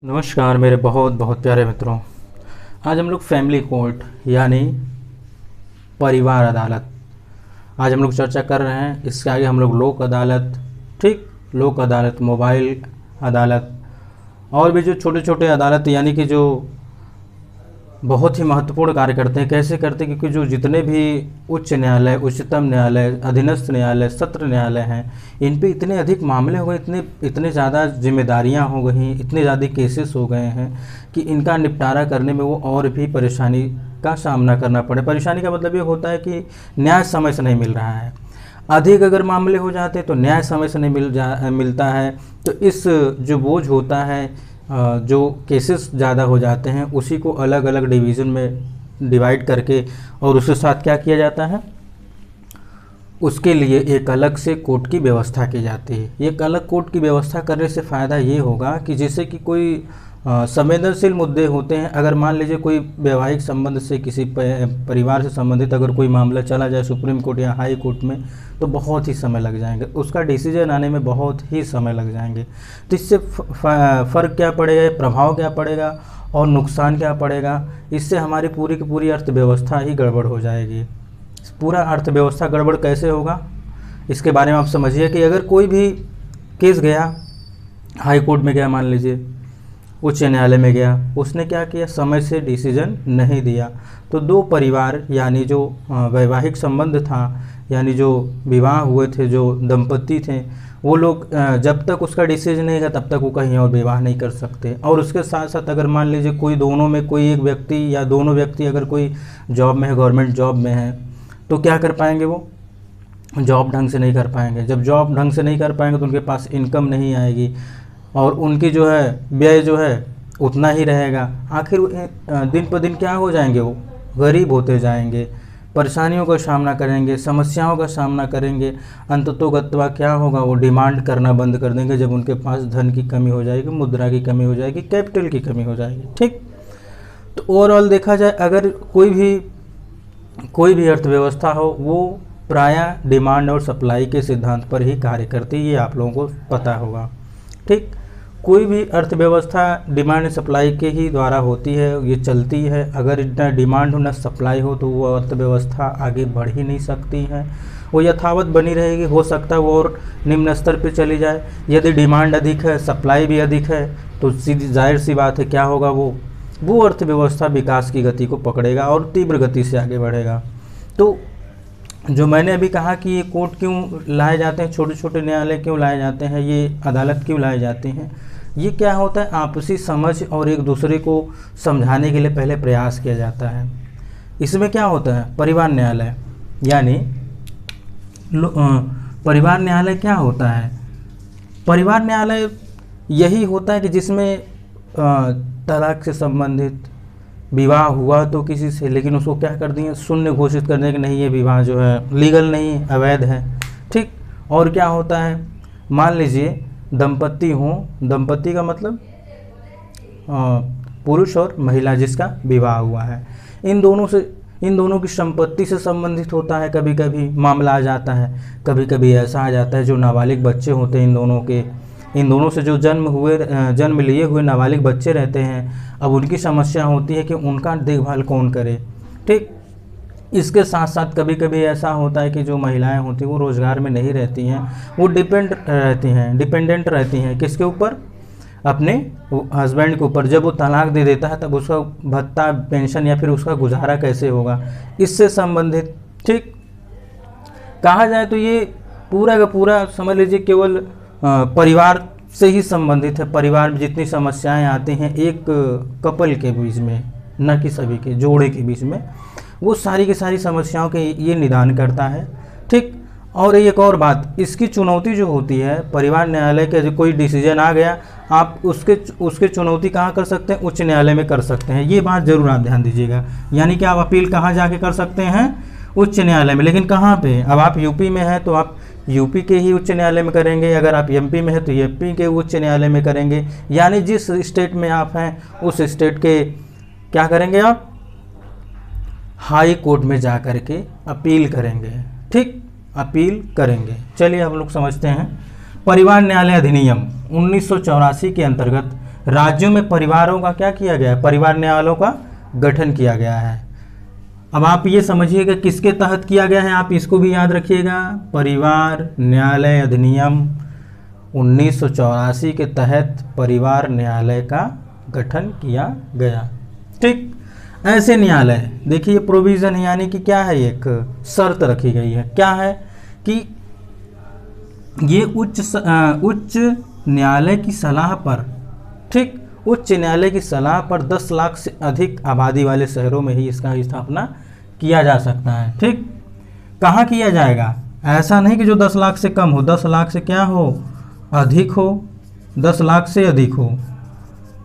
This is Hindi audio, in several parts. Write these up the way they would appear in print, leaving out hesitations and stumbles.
नमस्कार मेरे बहुत बहुत प्यारे मित्रों। आज हम लोग फैमिली कोर्ट यानी परिवार अदालत आज हम लोग चर्चा कर रहे हैं। इसके आगे हम लोग लोक अदालत, ठीक, लोक अदालत, मोबाइल अदालत और भी जो छोटे छोटे अदालत यानी कि जो बहुत ही महत्वपूर्ण कार्य करते हैं। कैसे करते हैं? क्योंकि जो जितने भी उच्च न्यायालय, उच्चतम न्यायालय, अधीनस्थ न्यायालय, सत्र न्यायालय हैं, इन पे इतने अधिक मामले हो गए, इतने ज़्यादा जिम्मेदारियां हो गई, इतने ज़्यादा केसेस हो गए हैं कि इनका निपटारा करने में वो और भी परेशानी का सामना करना पड़े। परेशानी का मतलब ये होता है कि न्याय समय से नहीं मिल रहा है। अधिक अगर मामले हो जाते तो न्याय समय से नहीं मिलता है, तो इस जो बोझ होता है, जो केसेस ज़्यादा हो जाते हैं, उसी को अलग अलग डिवीज़न में डिवाइड करके और उसके साथ क्या किया जाता है, उसके लिए एक अलग से कोर्ट की व्यवस्था की जाती है। एक अलग कोर्ट की व्यवस्था करने से फ़ायदा ये होगा कि जैसे कि कोई संवेदनशील मुद्दे होते हैं, अगर मान लीजिए कोई वैवाहिक संबंध से किसी परिवार से संबंधित अगर कोई मामला चला जाए सुप्रीम कोर्ट या हाई कोर्ट में, तो बहुत ही समय लग जाएंगे, उसका डिसीजन आने में बहुत ही समय लग जाएंगे। तो इससे फ़र्क क्या पड़ेगा, प्रभाव क्या पड़ेगा और नुकसान क्या पड़ेगा? इससे हमारी पूरी की पूरी अर्थव्यवस्था ही गड़बड़ हो जाएगी। पूरा अर्थव्यवस्था गड़बड़ कैसे होगा, इसके बारे में आप समझिए कि अगर कोई भी केस गया, हाई कोर्ट में गया, मान लीजिए उच्च न्यायालय में गया, उसने क्या किया, समय से डिसीजन नहीं दिया, तो दो परिवार यानी जो वैवाहिक संबंध था, यानी जो विवाह हुए थे, जो दंपति थे, वो लोग जब तक उसका डिसीजन नहीं है तब तक वो कहीं और विवाह नहीं कर सकते। और उसके साथ साथ अगर मान लीजिए कोई दोनों में कोई एक व्यक्ति या दोनों व्यक्ति अगर कोई जॉब में है, गवर्नमेंट जॉब में है, तो क्या कर पाएंगे, वो जॉब ढंग से नहीं कर पाएंगे। जब जॉब ढंग से नहीं कर पाएंगे तो उनके पास इनकम नहीं आएगी और उनकी जो है व्यय जो है उतना ही रहेगा। आखिर दिन पर दिन क्या हो जाएंगे, वो गरीब होते जाएंगे, परेशानियों का सामना करेंगे, समस्याओं का सामना करेंगे। अंततोगत्वा क्या होगा, वो डिमांड करना बंद कर देंगे जब उनके पास धन की कमी हो जाएगी, मुद्रा की कमी हो जाएगी, कैपिटल की कमी हो जाएगी। ठीक, तो ओवरऑल देखा जाए, अगर कोई भी अर्थव्यवस्था हो, वो प्रायः डिमांड और सप्लाई के सिद्धांत पर ही कार्य करती है, ये आप लोगों को पता होगा। ठीक, कोई भी अर्थव्यवस्था डिमांड सप्लाई के ही द्वारा होती है, ये चलती है। अगर इतना डिमांड हो ना सप्लाई हो तो वो अर्थव्यवस्था आगे बढ़ ही नहीं सकती है, वो यथावत बनी रहेगी। हो सकता है वो और निम्न स्तर पे चली जाए। यदि डिमांड अधिक है, सप्लाई भी अधिक है, तो सीधी जाहिर सी बात है क्या होगा, वो अर्थव्यवस्था विकास की गति को पकड़ेगा और तीव्र गति से आगे बढ़ेगा। तो जो मैंने अभी कहा कि ये कोर्ट क्यों लाए जाते हैं, छोटे छोटे न्यायालय क्यों लाए जाते हैं, ये अदालत क्यों लाए जाते हैं, ये क्या होता है, आपसी समझ और एक दूसरे को समझाने के लिए पहले प्रयास किया जाता है। इसमें क्या होता है, परिवार न्यायालय यानी परिवार न्यायालय क्या होता है, परिवार न्यायालय यही होता है कि जिसमें तलाक से संबंधित विवाह हुआ तो किसी से, लेकिन उसको क्या कर दिए, शून्य घोषित कर दें कि नहीं, ये विवाह जो है लीगल नहीं, अवैध है। ठीक, और क्या होता है, मान लीजिए दंपति हों, दंपति का मतलब पुरुष और महिला जिसका विवाह हुआ है, इन दोनों की संपत्ति से संबंधित होता है। कभी कभी मामला आ जाता है, कभी कभी ऐसा आ जाता है जो नाबालिग बच्चे होते हैं, इन दोनों से जो जन्म लिए हुए नाबालिग बच्चे रहते हैं, अब उनकी समस्या होती है कि उनका देखभाल कौन करे। ठीक, इसके साथ साथ कभी कभी ऐसा होता है कि जो महिलाएं होती हैं वो रोज़गार में नहीं रहती हैं, वो डिपेंडेंट रहती हैं किसके ऊपर, अपने हस्बैंड के ऊपर। जब वो तलाक दे देता है तब उसका भत्ता, पेंशन या फिर उसका गुजारा कैसे होगा, इससे संबंधित। ठीक, कहा जाए तो ये पूरा का पूरा समझ लीजिए केवल परिवार से ही संबंधित है। परिवार में जितनी समस्याएं आती हैं एक कपल के बीच में, न कि सभी के जोड़े के बीच में, वो सारी की सारी समस्याओं के ये निदान करता है। ठीक, और एक और बात, इसकी चुनौती जो होती है, परिवार न्यायालय के कोई डिसीजन आ गया, आप उसके चुनौती कहाँ कर सकते हैं, उच्च न्यायालय में कर सकते हैं। ये बात जरूर आप ध्यान दीजिएगा। यानी कि आप अपील कहाँ जाके कर सकते हैं, उच्च न्यायालय में। लेकिन कहाँ पे, अब आप यूपी में हैं तो आप यूपी के ही उच्च न्यायालय में करेंगे, अगर आप एमपी में हैं तो एमपी के उच्च न्यायालय में करेंगे। यानी जिस स्टेट में आप हैं उस स्टेट के क्या करेंगे, आप हाई कोर्ट में जा कर के अपील करेंगे। ठीक, अपील करेंगे। चलिए हम लोग समझते हैं। परिवार न्यायालय अधिनियम 1984 के अंतर्गत राज्यों में परिवारों का क्या किया गया है, परिवार न्यायालयों का गठन किया गया है। अब आप ये समझिएगा किसके तहत किया गया है, आप इसको भी याद रखिएगा, परिवार न्यायालय अधिनियम 1984 के तहत परिवार न्यायालय का गठन किया गया। ठीक, ऐसे न्यायालय, देखिए प्रोविज़न यानी कि क्या है, एक शर्त रखी गई है, क्या है कि ये उच्च न्यायालय की सलाह पर, ठीक, उच्च न्यायालय की सलाह पर 10 लाख से अधिक आबादी वाले शहरों में ही इसका स्थापना किया जा सकता है। ठीक, कहाँ किया जाएगा, ऐसा नहीं कि जो 10 लाख से कम हो, 10 लाख से क्या हो, अधिक हो, 10 लाख से अधिक हो,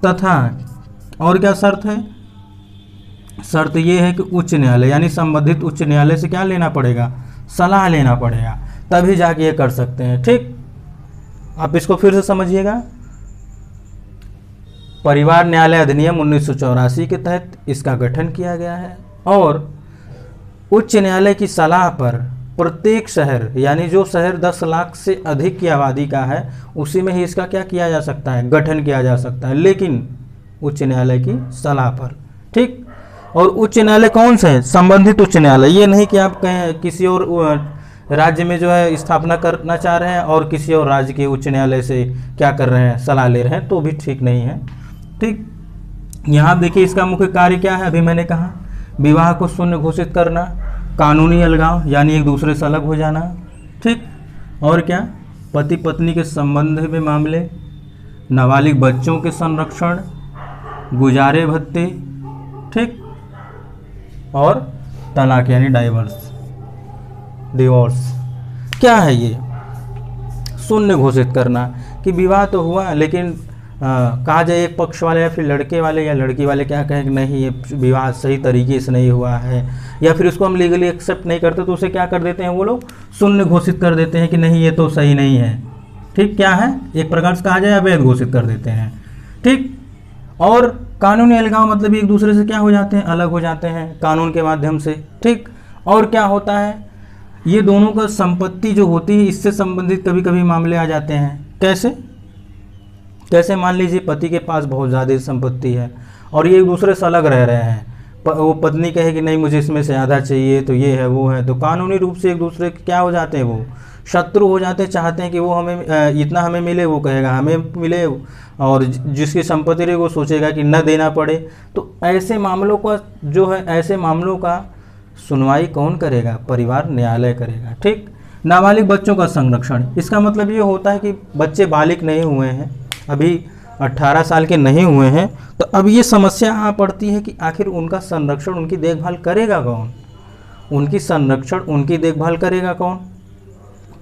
तथा और क्या शर्त है, शर्त ये है कि उच्च न्यायालय यानी संबंधित उच्च न्यायालय से क्या लेना पड़ेगा, सलाह लेना पड़ेगा, तभी जाके ये कर सकते हैं। ठीक, आप इसको फिर से समझिएगा, परिवार न्यायालय अधिनियम 1984 के तहत इसका गठन किया गया है और उच्च न्यायालय की सलाह पर प्रत्येक शहर यानी जो शहर 10 लाख से अधिक की आबादी का है उसी में ही इसका क्या किया जा सकता है, गठन किया जा सकता है, लेकिन उच्च न्यायालय की सलाह पर। ठीक, और उच्च न्यायालय कौन सा है, संबंधित उच्च न्यायालय, ये नहीं कि आप कहें किसी और राज्य में जो है स्थापना करना चाह रहे हैं और किसी और राज्य के उच्च न्यायालय से क्या कर रहे हैं, सलाह ले रहे हैं, तो भी ठीक नहीं है। ठीक, यहाँ देखिए इसका मुख्य कार्य क्या है, अभी मैंने कहा विवाह को शून्य घोषित करना, कानूनी अलगाव यानी एक दूसरे से अलग हो जाना। ठीक, और क्या, पति पत्नी के संबंध में मामले, नाबालिग बच्चों के संरक्षण, गुजारे भत्ते, ठीक, और तलाक यानी डिवोर्स। क्या है ये, शून्य घोषित करना कि विवाह तो हुआ लेकिन कहा जाए एक पक्ष वाले या फिर लड़के वाले या लड़की वाले क्या कहें कि नहीं ये विवाह सही तरीके से नहीं हुआ है, या फिर उसको हम लीगली एक्सेप्ट नहीं करते तो उसे क्या कर देते हैं वो लोग, शून्य घोषित कर देते हैं कि नहीं ये तो सही नहीं है। ठीक, क्या है, एक प्रकार से कहा जाए अवैध घोषित कर देते हैं। ठीक, और कानूनी अलगाव मतलब एक दूसरे से क्या हो जाते हैं, अलग हो जाते हैं कानून के माध्यम से। ठीक, और क्या होता है, ये दोनों का संपत्ति जो होती है इससे संबंधित कभी कभी मामले आ जाते हैं। कैसे कैसे, मान लीजिए पति के पास बहुत ज़्यादा संपत्ति है और ये एक दूसरे से अलग रह रहे हैं, वो पत्नी कहे कि नहीं मुझे इसमें से आधा चाहिए, तो ये है वो है, तो कानूनी रूप से एक दूसरे के क्या हो जाते हैं, वो शत्रु हो जाते हैं, चाहते हैं कि वो हमें इतना हमें मिले, वो कहेगा हमें मिले, और जिसकी संपत्ति रही वो सोचेगा कि न देना पड़े। तो ऐसे मामलों का जो है, ऐसे मामलों का सुनवाई कौन करेगा, परिवार न्यायालय करेगा। ठीक, नाबालिग बच्चों का संरक्षण, इसका मतलब ये होता है कि बच्चे बालिग नहीं हुए हैं, अभी 18 साल के नहीं हुए हैं, तो अब ये समस्या आ पड़ती है कि आखिर उनका संरक्षण, उनकी देखभाल करेगा कौन, उनकी संरक्षण उनकी देखभाल करेगा कौन।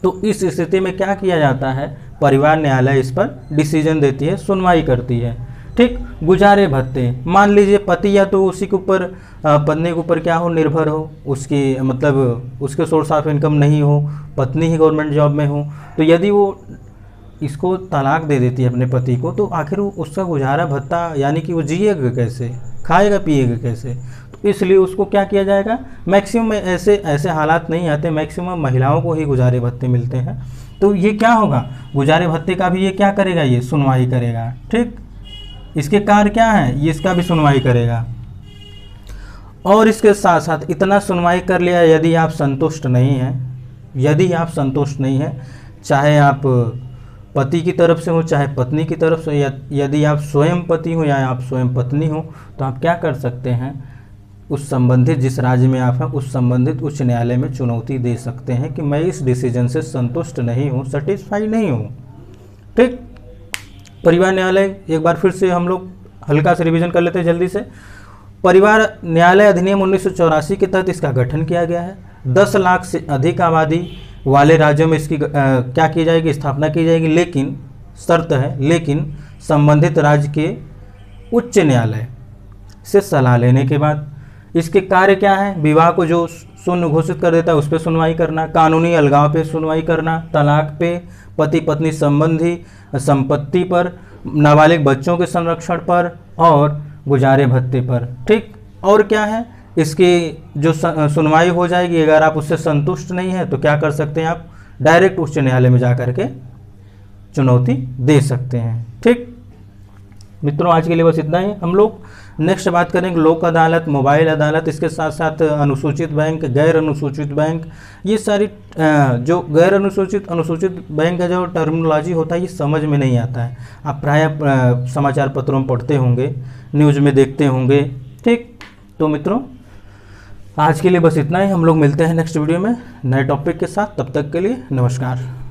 तो इस स्थिति में क्या किया जाता है, परिवार न्यायालय इस पर डिसीजन देती है, सुनवाई करती है। ठीक, गुजारे भत्ते, मान लीजिए पति या तो उसी के ऊपर पत्नी के ऊपर क्या हो, निर्भर हो, उसकी मतलब उसके सोर्स ऑफ इनकम नहीं हो, पत्नी ही गवर्नमेंट जॉब में हो, तो यदि वो इसको तलाक दे देती है अपने पति को, तो आखिर वो उसका गुजारा भत्ता यानी कि वो जिएगा कैसे, खाएगा पिएगा कैसे। तो इसलिए उसको क्या किया जाएगा, मैक्सिमम में ऐसे हालात नहीं आते, मैक्सिमम महिलाओं को ही गुजारे भत्ते मिलते हैं। तो ये क्या होगा, गुजारे भत्ते का भी ये क्या करेगा, ये सुनवाई करेगा। ठीक, इसके कार्य क्या है, ये इसका भी सुनवाई करेगा। और इसके साथ साथ इतना सुनवाई कर लिया, यदि आप संतुष्ट नहीं हैं, यदि आप संतुष्ट नहीं हैं, चाहे आप पति की तरफ से हो चाहे पत्नी की तरफ से, यदि आप स्वयं पति हो या आप स्वयं पत्नी हो, तो आप क्या कर सकते हैं, उस संबंधित जिस राज्य में आप हैं उस संबंधित उच्च न्यायालय में चुनौती दे सकते हैं कि मैं इस डिसीजन से संतुष्ट नहीं हूँ, सेटिस्फाई नहीं हूँ। ठीक, परिवार न्यायालय एक बार फिर से हम लोग हल्का से रिवीजन कर लेते हैं जल्दी से। परिवार न्यायालय अधिनियम 1984 के तहत इसका गठन किया गया है। 10 लाख से अधिक आबादी वाले राज्यों में इसकी क्या की जाएगी, स्थापना की जाएगी, लेकिन शर्त है, लेकिन संबंधित राज्य के उच्च न्यायालय से सलाह लेने के बाद। इसके कार्य क्या है, विवाह को जो शून्य घोषित कर देता है उस पर सुनवाई करना, कानूनी अलगाव पे सुनवाई करना, तलाक पे, पति पत्नी संबंधी संपत्ति पर, नाबालिग बच्चों के संरक्षण पर और गुजारे भत्ते पर। ठीक, और क्या है, इसकी जो सुनवाई हो जाएगी, अगर आप उससे संतुष्ट नहीं हैं तो क्या कर सकते हैं, आप डायरेक्ट उच्च न्यायालय में जा कर के चुनौती दे सकते हैं। ठीक, मित्रों आज के लिए बस इतना ही। हम लोग नेक्स्ट बात करेंगे लोक अदालत, मोबाइल अदालत, इसके साथ साथ अनुसूचित बैंक, गैर अनुसूचित बैंक। ये सारी जो गैर अनुसूचित अनुसूचित बैंक का जो टर्मिनोलॉजी होता है ये समझ में नहीं आता है। आप प्रायः समाचार पत्रों में पढ़ते होंगे, न्यूज़ में देखते होंगे। ठीक, तो मित्रों आज के लिए बस इतना ही। हम लोग मिलते हैं नेक्स्ट वीडियो में नए टॉपिक के साथ। तब तक के लिए नमस्कार।